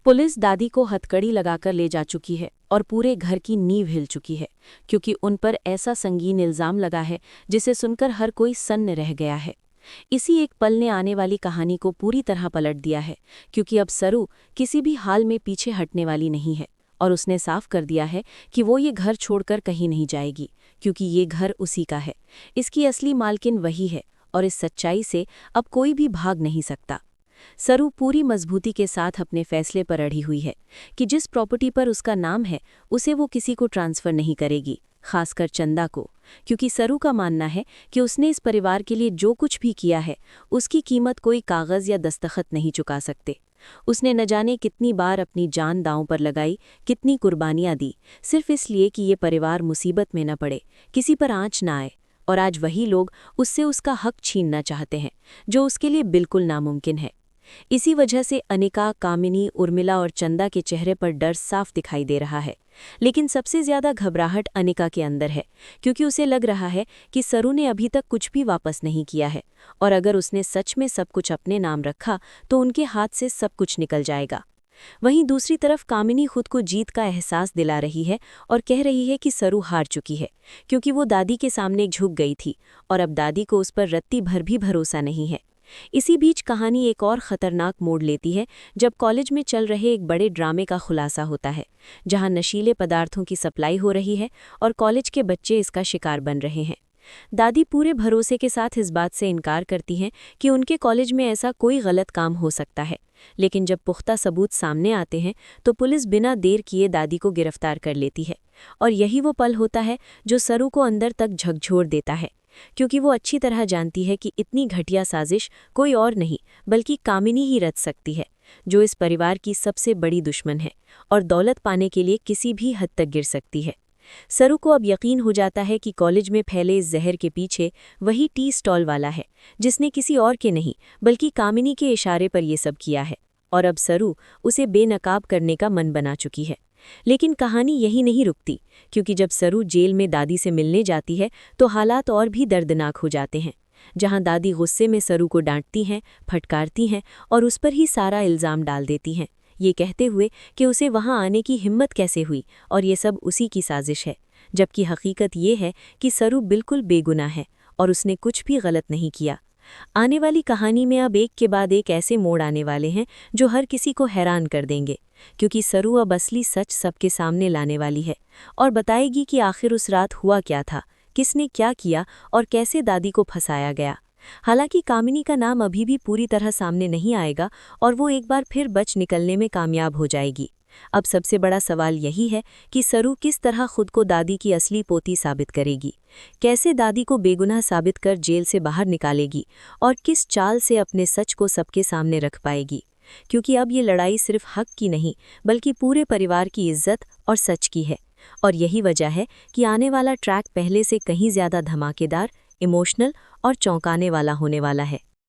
Police दादी को हथकड़ी लगाकर ले जा चुकी है और पूरे घर की नींव हिल चुकी है, क्योंकि उन पर ऐसा संगीन इल्जाम लगा है जिसे सुनकर हर कोई सन्न रह गया है। इसी एक पल ने आने वाली कहानी को पूरी तरह पलट दिया है, क्योंकि अब सरू किसी भी हाल में पीछे हटने वाली नहीं है और उसने साफ कर दिया है कि वो ये घर छोड़कर कहीं नहीं जाएगी, क्योंकि ये घर उसी का है। इसकी असली मालकिन वही है और इस सच्चाई से अब कोई भी भाग नहीं सकता। सरू पूरी मजबूती के साथ अपने फैसले पर अड़ी हुई है कि जिस प्रॉपर्टी पर उसका नाम है उसे वो किसी को ट्रांसफर नहीं करेगी, खासकर चंदा को, क्योंकि सरू का मानना है कि उसने इस परिवार के लिए जो कुछ भी किया है उसकी कीमत कोई कागज या दस्तखत नहीं चुका सकते। उसने न जाने कितनी बार अपनी जान दांव पर लगाई, कितनी कुर्बानियां दी, सिर्फ इसलिए कि ये परिवार मुसीबत में न पड़े, किसी पर आंच न आए। और आज वही लोग उससे उसका हक छीनना चाहते हैं, जो उसके लिए बिल्कुल नामुमकिन है। इसी वजह से अनिका, कामिनी, उर्मिला और चंदा के चेहरे पर डर साफ दिखाई दे रहा है। लेकिन सबसे ज्यादा घबराहट अनिका के अंदर है, क्योंकि उसे लग रहा है कि सरू ने अभी तक कुछ भी वापस नहीं किया है, और अगर उसने सच में सब कुछ अपने नाम रखा तो उनके हाथ से सब कुछ निकल जाएगा। वहीं दूसरी तरफ कामिनी खुद को जीत का एहसास दिला रही है और कह रही है कि सरू हार चुकी है, क्योंकि वो दादी के सामने झुक गई थी और अब दादी को उस पर रत्ती भर भी भरोसा नहीं है। इसी बीच कहानी एक और खतरनाक मोड़ लेती है जब कॉलेज में चल रहे एक बड़े ड्रामे का खुलासा होता है, जहां नशीले पदार्थों की सप्लाई हो रही है और कॉलेज के बच्चे इसका शिकार बन रहे हैं। दादी पूरे भरोसे के साथ इस बात से इनकार करती हैं कि उनके कॉलेज में ऐसा कोई गलत काम हो सकता है, लेकिन जब पुख्ता सबूत सामने आते हैं तो पुलिस बिना देर किए दादी को गिरफ्तार कर लेती है। और यही वो पल होता है जो सरू को अंदर तक झकझोर देता है, क्योंकि वो अच्छी तरह जानती है कि इतनी घटिया साजिश कोई और नहीं बल्कि कामिनी ही रच सकती है, जो इस परिवार की सबसे बड़ी दुश्मन है और दौलत पाने के लिए किसी भी हद तक गिर सकती है। सरू को अब यकीन हो जाता है कि कॉलेज में फैले इस जहर के पीछे वही टी स्टॉल वाला है, जिसने किसी और के नहीं बल्कि कामिनी के इशारे पर यह सब किया है, और अब सरू उसे बेनकाब करने का मन बना चुकी है। लेकिन कहानी यही नहीं रुकती, क्योंकि जब सरू जेल में दादी से मिलने जाती है तो हालात और भी दर्दनाक हो जाते हैं, जहां दादी गुस्से में सरू को डांटती हैं, फटकारती हैं और उस पर ही सारा इल्ज़ाम डाल देती हैं, ये कहते हुए कि उसे वहां आने की हिम्मत कैसे हुई और ये सब उसी की साजिश है, जबकि हकीकत ये है कि सरू बिल्कुल बेगुनाह है और उसने कुछ भी गलत नहीं किया। आने वाली कहानी में अब एक के बाद एक ऐसे मोड़ आने वाले हैं जो हर किसी को हैरान कर देंगे, क्योंकि सरू अब असली सच सबके सामने लाने वाली है और बताएगी कि आखिर उस रात हुआ क्या था, किसने क्या किया और कैसे दादी को फंसाया गया। हालांकि कामिनी का नाम अभी भी पूरी तरह सामने नहीं आएगा और वो एक बार फिर बच निकलने में कामयाब हो जाएगी। अब सबसे बड़ा सवाल यही है कि सरू किस तरह खुद को दादी की असली पोती साबित करेगी, कैसे दादी को बेगुनाह साबित कर जेल से बाहर निकालेगी और किस चाल से अपने सच को सबके सामने रख पाएगी, क्योंकि अब ये लड़ाई सिर्फ हक की नहीं बल्कि पूरे परिवार की इज्जत और सच की है। और यही वजह है कि आने वाला ट्रैक पहले से कहीं ज़्यादा धमाकेदार, इमोशनल और चौंकाने वाला होने वाला है।